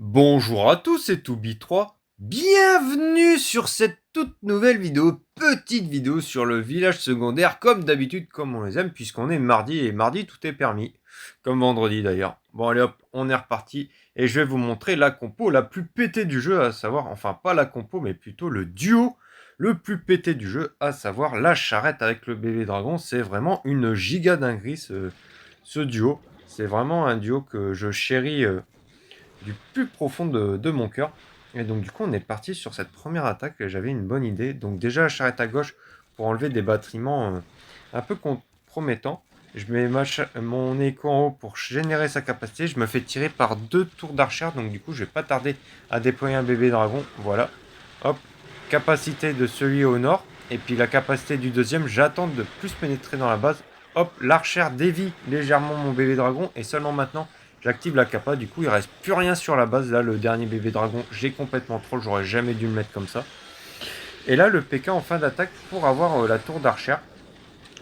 Bonjour à tous, c'est Toubi3. Bienvenue sur cette toute nouvelle vidéo, petite vidéo sur le village secondaire, comme d'habitude, comme on les aime, puisqu'on est mardi, et mardi tout est permis, comme vendredi d'ailleurs. Bon allez hop, on est reparti, et je vais vous montrer la compo la plus pétée du jeu, à savoir, enfin pas la compo, mais plutôt le duo le plus pété du jeu, à savoir la charrette avec le bébé dragon. C'est vraiment une giga dinguerie ce duo. C'est vraiment un duo que je chéris du plus profond de mon cœur. Et donc du coup on est parti sur cette première attaque. J'avais une bonne idée. Donc déjà la charrette à gauche pour enlever des bâtiments un peu compromettants. Je mets mon écho en haut pour générer sa capacité. Je me fais tirer par deux tours d'archère. Donc du coup je vais pas tarder à déployer un bébé dragon. Voilà. Hop. Capacité de celui au nord. Et puis la capacité du deuxième. J'attends de plus pénétrer dans la base. Hop. L'archère dévie légèrement mon bébé dragon. Et seulement maintenant j'active la capa, du coup il reste plus rien sur la base. Là le dernier bébé dragon, j'ai complètement troll, j'aurais jamais dû le mettre comme ça. Et là le PK en fin d'attaque pour avoir la tour d'archère.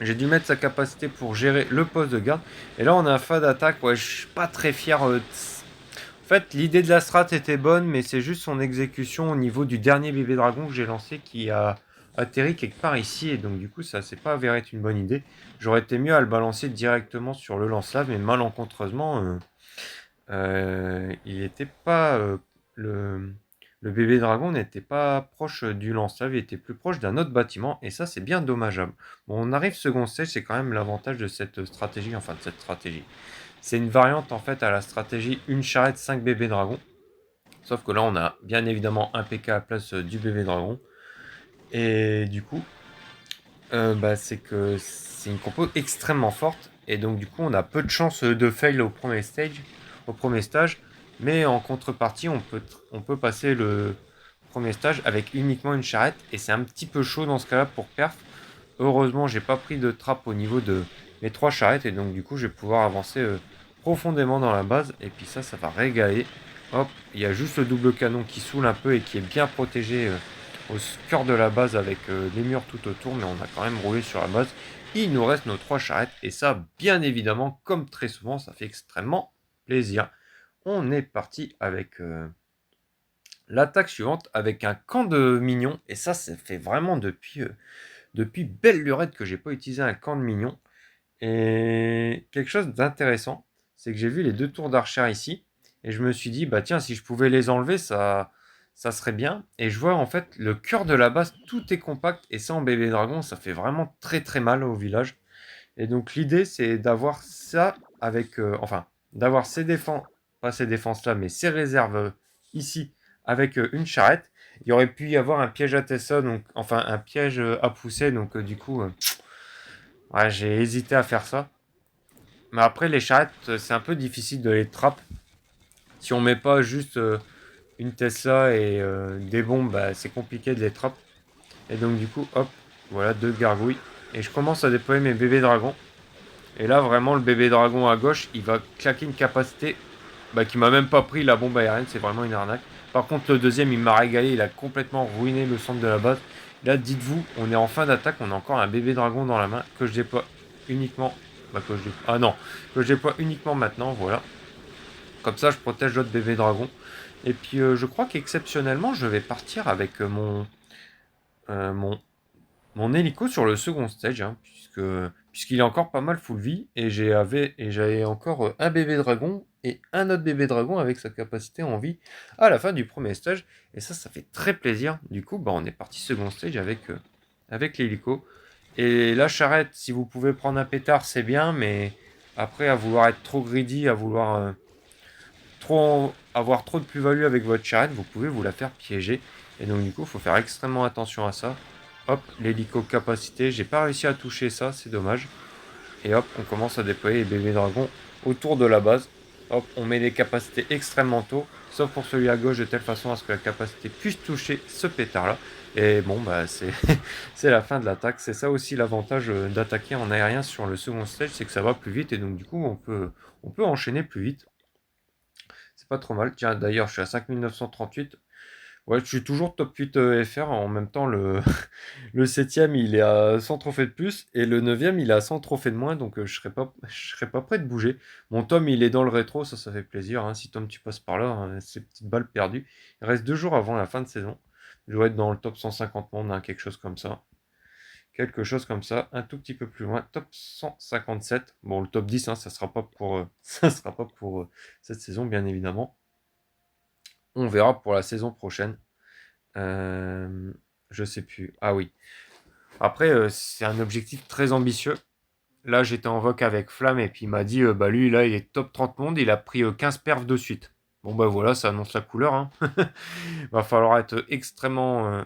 J'ai dû mettre sa capacité pour gérer le poste de garde. Et là on a un fin d'attaque, ouais je suis pas très fier. En fait l'idée de la strat était bonne, mais c'est juste son exécution au niveau du dernier bébé dragon que j'ai lancé qui a atterri quelque part ici. Et donc du coup ça s'est pas avéré être une bonne idée. J'aurais été mieux à le balancer directement sur le lance-lave, mais malencontreusement il était pas le bébé dragon n'était pas proche du lance-lave, il était plus proche d'un autre bâtiment et ça c'est bien dommageable. Bon, on arrive second stage, c'est quand même l'avantage de cette stratégie, enfin de cette stratégie. C'est une variante en fait à la stratégie une charrette 5 bébés dragons. Sauf que là on a bien évidemment un PK à la place du bébé dragon. Et du coup, c'est que c'est une compo extrêmement forte. Et donc du coup on a peu de chances de fail au premier stage. Mais en contrepartie on peut passer le premier stage avec uniquement une charrette. Et c'est un petit peu chaud dans ce cas-là pour perf. Heureusement j'ai pas pris de trappe au niveau de mes trois charrettes. Et donc du coup je vais pouvoir avancer profondément dans la base. Et puis ça va régaler. Hop, il y a juste le double canon qui saoule un peu et qui est bien protégé au cœur de la base avec les murs tout autour, mais on a quand même roulé sur la base. Il nous reste nos trois charrettes, et ça, bien évidemment, comme très souvent, ça fait extrêmement plaisir. On est parti avec l'attaque suivante, avec un camp de mignons, et ça fait vraiment depuis belle lurette que j'ai pas utilisé un camp de mignons. Et quelque chose d'intéressant, c'est que j'ai vu les deux tours d'archère ici, et je me suis dit, bah tiens, si je pouvais les enlever, ça serait bien. Et je vois en fait le cœur de la base, tout est compact, et ça en bébé dragon, ça fait vraiment très très mal au village. Et donc l'idée, c'est d'avoir ça avec, enfin, d'avoir ces défenses, pas ces défenses-là, mais ces réserves ici, avec une charrette. Il aurait pu y avoir un piège à Tessa, donc, enfin un piège à pousser, donc du coup, ouais, j'ai hésité à faire ça. Mais après, les charrettes, c'est un peu difficile de les trap. Si on met pas juste une Tesla et des bombes, bah, c'est compliqué de les trap. Et donc, du coup, hop, voilà, deux gargouilles. Et je commence à déployer mes bébés dragons. Et là, vraiment, le bébé dragon à gauche, il va claquer une capacité qui m'a même pas pris la bombe aérienne. C'est vraiment une arnaque. Par contre, le deuxième, il m'a régalé. Il a complètement ruiné le centre de la base. Là, dites-vous, on est en fin d'attaque. On a encore un bébé dragon dans la main que je déploie uniquement. Ah non, que je déploie uniquement maintenant. Voilà. Comme ça, je protège l'autre bébé dragon. Et puis, je crois qu'exceptionnellement, je vais partir avec euh, mon, mon hélico sur le second stage, hein, puisqu'il est encore pas mal full vie. Et j'avais encore un bébé dragon et un autre bébé dragon avec sa capacité en vie à la fin du premier stage. Et ça fait très plaisir. Du coup, on est parti second stage avec l'hélico. Et la charrette, si vous pouvez prendre un pétard, c'est bien, mais après, à vouloir être trop greedy, à vouloir avoir trop de plus-value avec votre charrette, vous pouvez vous la faire piéger. Et donc du coup, il faut faire extrêmement attention à ça. Hop, l'hélico capacité, j'ai pas réussi à toucher ça, c'est dommage. Et hop, on commence à déployer les bébés dragons autour de la base. Hop, on met les capacités extrêmement tôt, sauf pour celui à gauche, de telle façon à ce que la capacité puisse toucher ce pétard-là. Et bon, c'est c'est la fin de l'attaque. C'est ça aussi l'avantage d'attaquer en aérien sur le second stage, c'est que ça va plus vite et donc du coup, on peut enchaîner plus vite. C'est pas trop mal. Tiens, d'ailleurs, je suis à 5938. Ouais, je suis toujours top 8 FR. En même temps, le septième, il est à 100 trophées de plus. Et le neuvième, il est à 100 trophées de moins. Donc, je serais pas prêt de bouger. Mon Tom, il est dans le rétro. Ça fait plaisir, hein. Si Tom, tu passes par là, hein, ces petites balles perdues. Il reste 2 jours avant la fin de saison. Je dois être dans le top 150 monde, hein, quelque chose comme ça. Quelque chose comme ça. Un tout petit peu plus loin. Top 157. Bon, le top 10, hein, ça sera pas pour, ça sera pas pour cette saison, bien évidemment. On verra pour la saison prochaine. Euh, je sais plus. Ah oui. Après, c'est un objectif très ambitieux. Là, j'étais en voc avec Flamme et puis il m'a dit, bah lui, là, il est top 30 monde, il a pris 15 perfs de suite. Bon, bah voilà, ça annonce la couleur, hein. Va falloir être extrêmement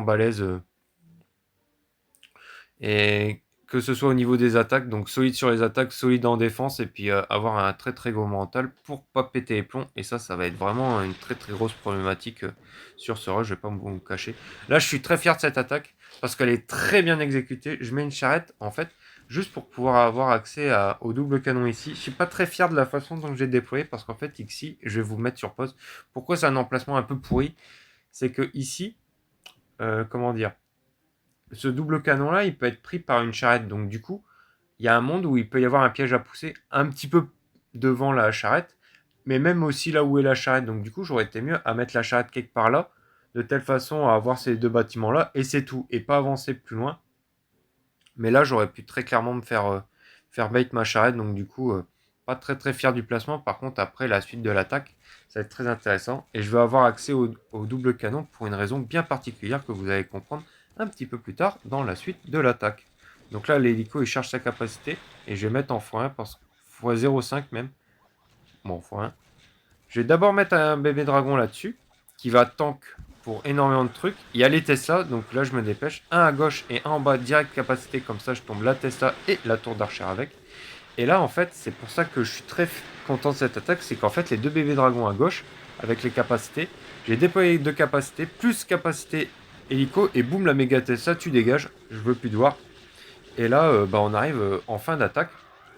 balèze. Et que ce soit au niveau des attaques, donc solide sur les attaques, solide en défense, et puis avoir un très très gros mental pour pas péter les plombs. Et ça va être vraiment une très très grosse problématique sur ce rush, je vais pas vous cacher. Là, je suis très fier de cette attaque, parce qu'elle est très bien exécutée. Je mets une charrette, en fait, juste pour pouvoir avoir accès au double canon ici. Je suis pas très fier de la façon dont j'ai déployé, parce qu'en fait, ici, je vais vous mettre sur pause. Pourquoi c'est un emplacement un peu pourri? C'est que ici, comment dire, ce double canon là il peut être pris par une charrette, donc du coup il y a un monde où il peut y avoir un piège à pousser un petit peu devant la charrette, mais même aussi là où est la charrette, donc du coup j'aurais été mieux à mettre la charrette quelque part là, de telle façon à avoir ces deux bâtiments là et c'est tout, et pas avancer plus loin. Mais là j'aurais pu très clairement me faire bait ma charrette, donc du coup pas très très fier du placement. Par contre après la suite de l'attaque ça va être très intéressant et je vais avoir accès au double canon pour une raison bien particulière que vous allez comprendre un petit peu plus tard dans la suite de l'attaque. Donc là l'hélico il charge sa capacité et je vais mettre en x1 parce x0,5 même. Bon x1. Je vais d'abord mettre un bébé dragon là-dessus qui va tank pour énormément de trucs. Il y a les Tesla, donc là je me dépêche. Un à gauche et un en bas, direct capacité, comme ça je tombe la Tesla et la tour d'archer avec. Et là en fait, c'est pour ça que je suis très content de cette attaque, c'est qu'en fait les deux bébés dragons à gauche, avec les capacités, j'ai déployé deux capacités, plus capacité hélico, et boum la méga Tesla, tu dégages, je veux plus de voir. Et là, bah, on arrive en fin d'attaque.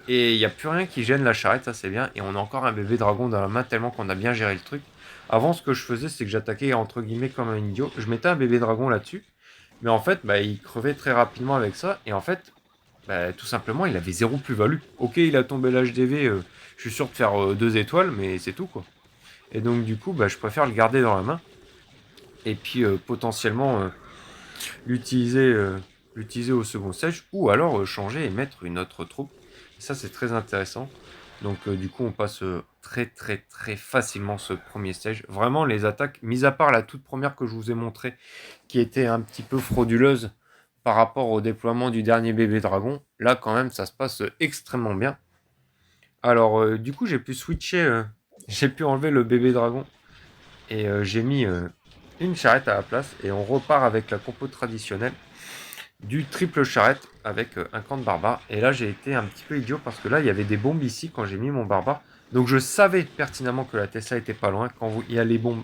Et il n'y a plus rien qui gêne la charrette, ça c'est bien. Et on a encore un bébé dragon dans la main tellement qu'on a bien géré le truc. Avant, ce que je faisais, c'est que j'attaquais entre guillemets comme un idiot. Je mettais un bébé dragon là-dessus. Mais en fait, bah, il crevait très rapidement avec ça. Et en fait, bah, tout simplement, il avait zéro plus-value. Ok, il a tombé l'HDV, je suis sûr de faire 2 étoiles, mais c'est tout quoi. Et donc, du coup, bah, je préfère le garder dans la main. Et puis, potentiellement, l'utiliser l'utiliser au second stage, ou alors changer et mettre une autre troupe. Et ça, c'est très intéressant. Donc, du coup, on passe très, très, très facilement ce premier stage. Vraiment, les attaques, mis à part la toute première que je vous ai montrée, qui était un petit peu frauduleuse par rapport au déploiement du dernier bébé dragon, là, quand même, ça se passe extrêmement bien. Alors, du coup, j'ai pu switcher, j'ai pu enlever le bébé dragon et j'ai mis une charrette à la place et on repart avec la compo traditionnelle du triple charrette avec un camp de barbare. Et là, j'ai été un petit peu idiot parce que là, il y avait des bombes ici quand j'ai mis mon barbare. Donc, je savais pertinemment que la Tesla était pas loin. Quand il y a les bombes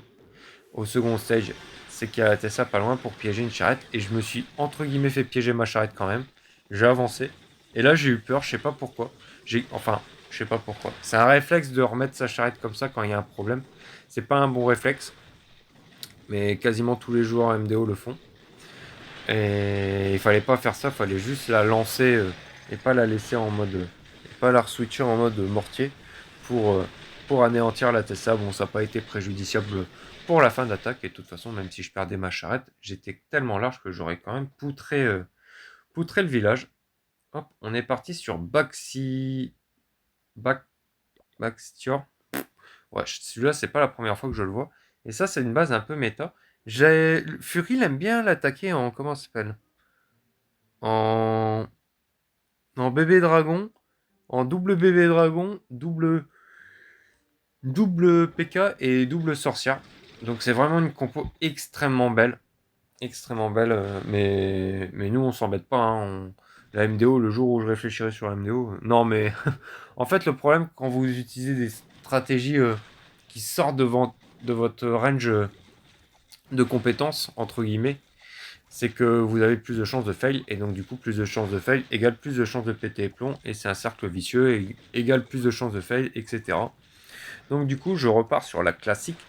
au second stage, c'est qu'il y a la Tesla pas loin pour piéger une charrette. Et je me suis, entre guillemets, fait piéger ma charrette quand même. J'ai avancé. Et là, j'ai eu peur, je sais pas pourquoi. Enfin, je sais pas pourquoi. C'est un réflexe de remettre sa charrette comme ça quand il y a un problème. C'est pas un bon réflexe. Mais quasiment tous les joueurs MDO le font. Et il fallait pas faire ça, il fallait juste la lancer et pas la laisser en mode. Et pas la switcher en mode mortier pour anéantir la Tesla. Bon, ça n'a pas été préjudiciable pour la fin d'attaque. Et de toute façon, même si je perdais ma charrette, j'étais tellement large que j'aurais quand même poutré le village. Hop, on est parti sur Back, Backstior. Ouais, celui-là, c'est pas la première fois que je le vois. Et ça, c'est une base un peu méta. Fury, il aime bien l'attaquer en. Comment ça s'appelle? En bébé dragon, en double bébé dragon, double PK et double sorcière. Donc c'est vraiment une compo extrêmement belle. Mais nous on s'embête pas, hein. La MDO, le jour où je réfléchirai sur la MDO, non mais en fait le problème quand vous utilisez des stratégies qui sortent de votre range de compétences entre guillemets, c'est que vous avez plus de chances de fail, et donc du coup plus de chances de fail égale plus de chances de péter les plombs, et c'est un cercle vicieux, égale plus de chances de fail, etc. Donc du coup je repars sur la classique,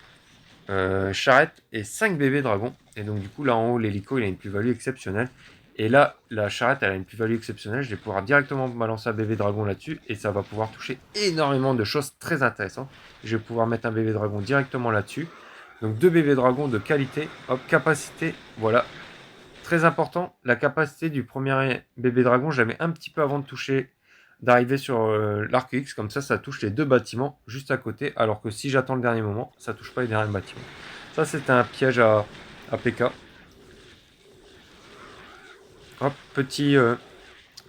charrette et 5 bébés dragons. Et donc du coup là en haut l'hélico il a une plus-value exceptionnelle. Et là la charrette elle a une plus-value exceptionnelle. Je vais pouvoir directement balancer un bébé dragon là-dessus. Et ça va pouvoir toucher énormément de choses très intéressantes. Je vais pouvoir mettre un bébé dragon directement là-dessus. Donc 2 bébés dragons de qualité. Hop, capacité, voilà. Très important, la capacité du premier bébé dragon, je la mets un petit peu avant de toucher, d'arriver sur l'arc X, comme ça touche les deux bâtiments juste à côté, alors que si j'attends le dernier moment, ça touche pas les derniers bâtiments. Ça c'était un piège à PK. Hop, petit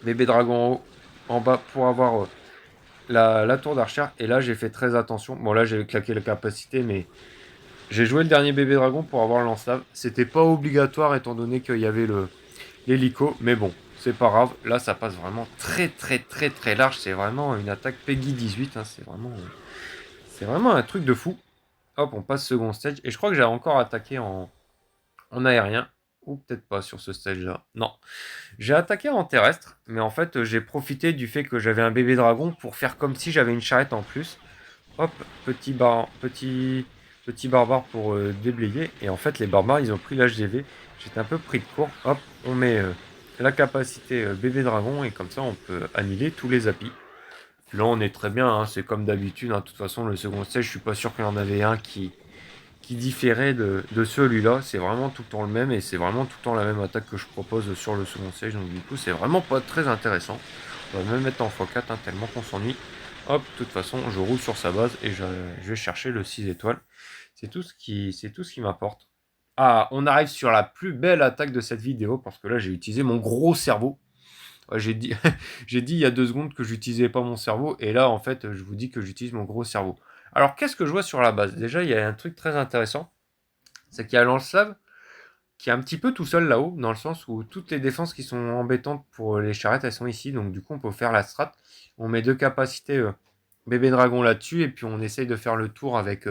bébé dragon en haut, en bas pour avoir la tour d'archer, et là j'ai fait très attention. Bon là j'ai claqué la capacité, mais j'ai joué le dernier bébé dragon pour avoir le lance-lave. C'était pas obligatoire étant donné qu'il y avait l'hélico, mais bon, c'est pas grave. Là, ça passe vraiment très large. C'est vraiment une attaque Peggy 18. Hein. C'est vraiment un truc de fou. Hop, on passe second stage. Et je crois que j'ai encore attaqué en aérien. Ou peut-être pas sur ce stage-là. Non. J'ai attaqué en terrestre. Mais en fait, j'ai profité du fait que j'avais un bébé dragon pour faire comme si j'avais une charrette en plus. Hop, petit barbare pour déblayer. Et en fait, les barbares, ils ont pris l'HDV. J'étais un peu pris de court. Hop, on met la capacité bébé dragon. Et comme ça, on peut annuler tous les appis. Là, on est très bien. Hein, c'est comme d'habitude. Hein, de toute façon, le second stage, je suis pas sûr qu'il y en avait un qui différait de celui-là. C'est vraiment tout le temps le même. Et c'est vraiment tout le temps la même attaque que je propose sur le second stage. Donc, du coup, c'est vraiment pas très intéressant. On va même mettre en x4 hein, tellement qu'on s'ennuie. Hop, de toute façon, je roule sur sa base et je vais chercher le 6 étoiles. C'est tout ce qui m'apporte. Ah, on arrive sur la plus belle attaque de cette vidéo parce que là, j'ai utilisé mon gros cerveau. Ouais, j'ai dit, j'ai dit il y a 2 secondes que j'utilisais pas mon cerveau et là, en fait, je vous dis que j'utilise mon gros cerveau. Alors, qu'est-ce que je vois sur la base? Déjà, il y a un truc très intéressant. C'est qu'il y a Lance-Lave qui est un petit peu tout seul là-haut, dans le sens où toutes les défenses qui sont embêtantes pour les charrettes, elles sont ici. Donc du coup, on peut faire la strat. On met 2 capacités bébé dragon là-dessus, et puis on essaye de faire le tour avec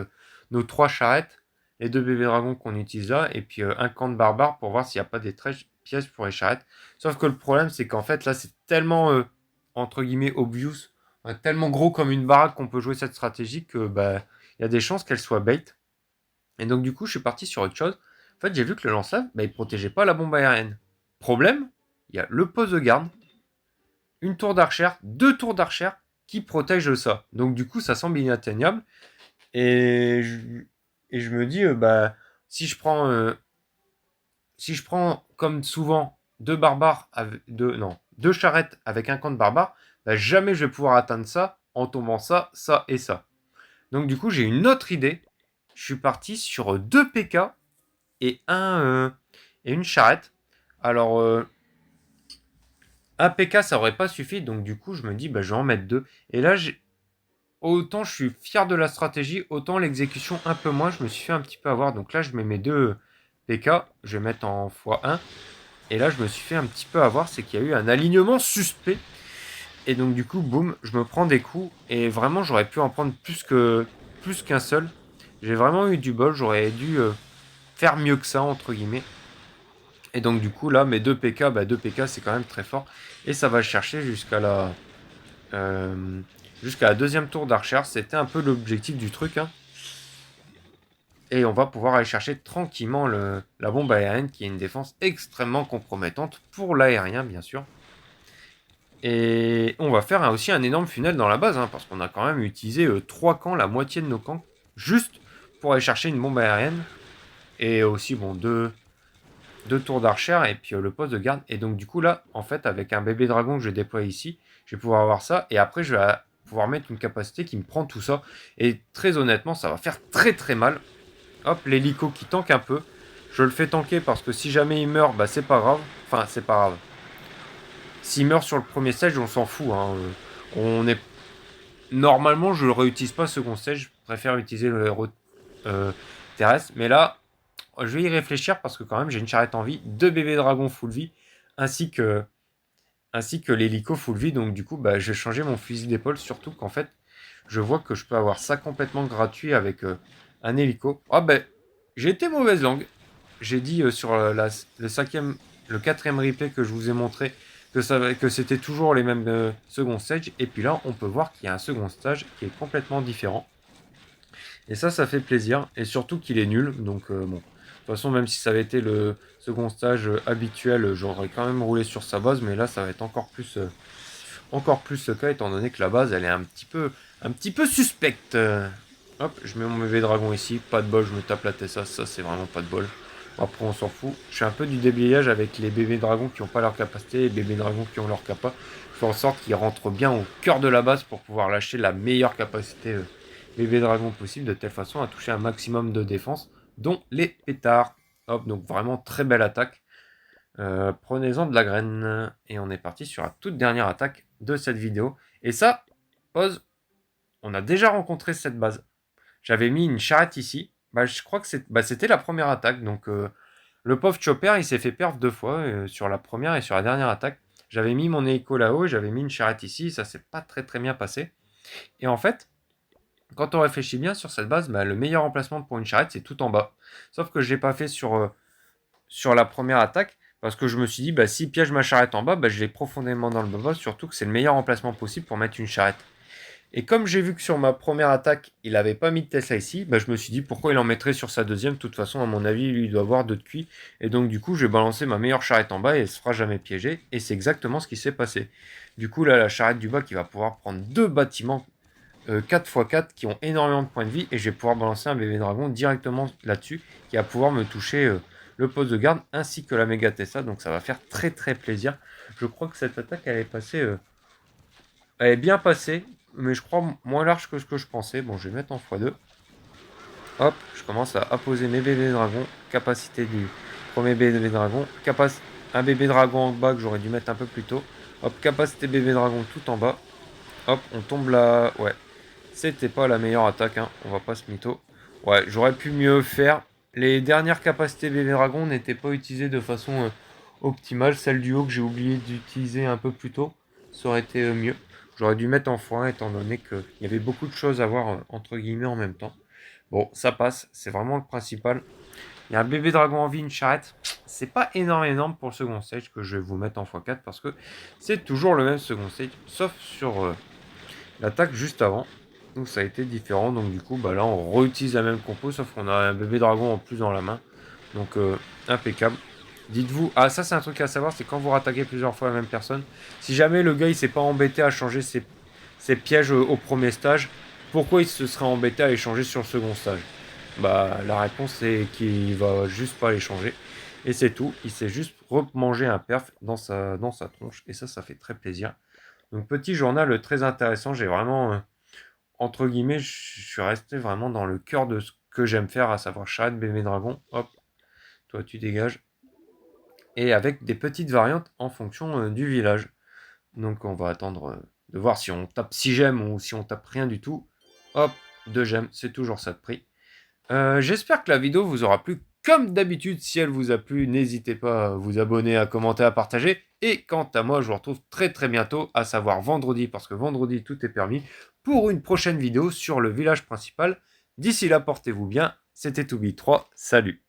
nos 3 charrettes, les 2 bébés dragons qu'on utilise là, et puis un camp de barbares pour voir s'il n'y a pas des pièges pour les charrettes. Sauf que le problème, c'est qu'en fait, là, c'est tellement, entre guillemets, obvious, tellement gros comme une baraque qu'on peut jouer cette stratégie que bah, il y a des chances qu'elle soit bait. Et donc du coup, je suis parti sur autre chose. En fait, j'ai vu que le lance-lave, bah, il protégeait pas la bombe aérienne. Problème, il y a le poste de garde, une tour d'archer, 2 tours d'archer qui protègent ça. Donc du coup, ça semble inatteignable. Et je me dis, bah, si je prends comme souvent 2 barbares, non, 2 charrettes avec un camp de barbares, bah, jamais je vais pouvoir atteindre ça en tombant ça, ça et ça. Donc du coup, j'ai une autre idée. Je suis parti sur 2 PK et une charrette. Alors, un PK, ça aurait pas suffi, donc du coup, je me dis, bah, je vais en mettre 2. Et là, autant je suis fier de la stratégie, autant l'exécution un peu moins, je me suis fait un petit peu avoir. Donc là, je mets mes 2 PK, je vais mettre en x1. Et là, je me suis fait un petit peu avoir, c'est qu'il y a eu un alignement suspect. Et donc du coup, boum, je me prends des coups. Et vraiment, j'aurais pu en prendre plus qu'un seul. J'ai vraiment eu du bol, j'aurais dû faire mieux que ça, entre guillemets. Et donc du coup là mes 2 PK, bah 2 PK c'est quand même très fort. Et ça va chercher jusqu'à la deuxième tour d'archer. C'était un peu l'objectif du truc. Hein. Et on va pouvoir aller chercher tranquillement la bombe aérienne qui est une défense extrêmement compromettante pour l'aérien bien sûr. Et on va faire aussi un énorme funnel dans la base hein, parce qu'on a quand même utilisé 3 camps, la moitié de nos camps, juste pour aller chercher une bombe aérienne. Et aussi bon 2 tours d'archer et puis le poste de garde. Et donc du coup là, en fait, avec un bébé dragon que je déploie ici, je vais pouvoir avoir ça. Et après, je vais pouvoir mettre une capacité qui me prend tout ça. Et très honnêtement, ça va faire très mal. Hop, l'hélico qui tank un peu. Je le fais tanker parce que si jamais il meurt, bah c'est pas grave. Enfin, c'est pas grave. S'il meurt sur le premier stage, on s'en fout. Hein. On est... Normalement, je le réutilise pas second stage. Je préfère utiliser le héros terrestre. Mais là, je vais y réfléchir parce que quand même j'ai une charrette en vie, 2 bébés dragons full vie, ainsi que l'hélico full vie. Donc du coup, bah, je vais changer mon fusil d'épaule, surtout qu'en fait, je vois que je peux avoir ça complètement gratuit avec un hélico. Ah ben, j'ai été mauvaise langue. J'ai dit sur le quatrième replay que je vous ai montré que c'était toujours les mêmes second stage. Et puis là, on peut voir qu'il y a un second stage qui est complètement différent. Et ça fait plaisir. Et surtout qu'il est nul. Donc bon. De toute façon, même si ça avait été le second stage habituel, j'aurais quand même roulé sur sa base. Mais là, ça va être encore plus le cas, étant donné que la base, elle est un petit peu suspecte. Hop, je mets mon bébé dragon ici. Pas de bol, je me tape la Tessa. Ça, c'est vraiment pas de bol. Après, on s'en fout. Je fais un peu du déblayage avec les bébés dragons qui n'ont pas leur capacité et les bébés dragons qui ont leur capa. Je fais en sorte qu'ils rentrent bien au cœur de la base pour pouvoir lâcher la meilleure capacité bébé dragon possible, de telle façon à toucher un maximum de défense, dont les pétards. Hop, donc vraiment très belle attaque. Prenez-en de la graine. Et on est parti sur la toute dernière attaque de cette vidéo. Et ça, pause, on a déjà rencontré cette base. J'avais mis une charrette ici. Bah, je crois que c'était la première attaque. Donc le pauvre Chopper, il s'est fait perdre 2 fois sur la première et sur la dernière attaque. J'avais mis mon hélico là-haut et j'avais mis une charrette ici. Ça s'est pas très très bien passé. Et en fait, quand on réfléchit bien sur cette base, bah, le meilleur emplacement pour une charrette, c'est tout en bas. Sauf que je ne l'ai pas fait sur la première attaque. Parce que je me suis dit, bah, si piège ma charrette en bas, bah, je l'ai profondément dans le bas. Surtout que c'est le meilleur emplacement possible pour mettre une charrette. Et comme j'ai vu que sur ma première attaque, il n'avait pas mis de Tesla ici, bah, je me suis dit pourquoi il en mettrait sur sa deuxième. De toute façon, à mon avis, lui, il doit avoir 2 de QI. Et donc, du coup, je vais balancer ma meilleure charrette en bas et elle ne se fera jamais piéger. Et c'est exactement ce qui s'est passé. Du coup, là, la charrette du bas qui va pouvoir prendre 2 bâtiments 4x4 qui ont énormément de points de vie. Et je vais pouvoir balancer un bébé dragon directement là-dessus qui va pouvoir me toucher le poste de garde ainsi que la méga Tesla. Donc, ça va faire très très plaisir. Je crois que cette attaque, elle est passée. Elle est bien passée, mais je crois moins large que ce que je pensais. Bon, je vais mettre en x2. Hop, je commence à apposer mes bébés dragons. Capacité du premier bébé dragon. Un bébé dragon en bas que j'aurais dû mettre un peu plus tôt. Hop, capacité bébé dragon tout en bas. Hop, on tombe là. Ouais, c'était pas la meilleure attaque, hein. On va pas se mytho. Ouais, j'aurais pu mieux faire. Les dernières capacités bébé dragon n'étaient pas utilisées de façon optimale. Celle du haut que j'ai oublié d'utiliser un peu plus tôt, ça aurait été mieux. J'aurais dû mettre en x1 étant donné qu'il y avait beaucoup de choses à voir entre guillemets en même temps. Bon, ça passe, c'est vraiment le principal. Il y a un bébé dragon en vie, une charrette. C'est pas énorme pour le second stage que je vais vous mettre en x4 parce que c'est toujours le même second stage, sauf sur l'attaque juste avant où ça a été différent. Donc du coup, bah là, on réutilise la même compo, sauf qu'on a un bébé dragon en plus dans la main. Donc impeccable. Dites-vous, ah ça c'est un truc à savoir, c'est quand vous rattaquez plusieurs fois la même personne. Si jamais le gars il s'est pas embêté à changer ses pièges au premier stage, pourquoi il se serait embêté à les changer sur le second stage? Bah la réponse c'est qu'il va juste pas les changer. Et c'est tout, il s'est juste remangé un perf dans sa tronche. Et ça fait très plaisir. Donc petit journal très intéressant, j'ai vraiment, entre guillemets, je suis resté vraiment dans le cœur de ce que j'aime faire, à savoir charrette, bébé dragon, hop, toi tu dégages. Et avec des petites variantes en fonction du village. Donc on va attendre de voir si on tape 6 gemmes ou si on tape rien du tout. Hop, 2 gemmes, c'est toujours ça de prix. J'espère que la vidéo vous aura plu. Comme d'habitude, si elle vous a plu, n'hésitez pas à vous abonner, à commenter, à partager. Et quant à moi, je vous retrouve très très bientôt, à savoir vendredi, parce que vendredi tout est permis, pour une prochaine vidéo sur le village principal. D'ici là, portez-vous bien. C'était Toubi3, salut.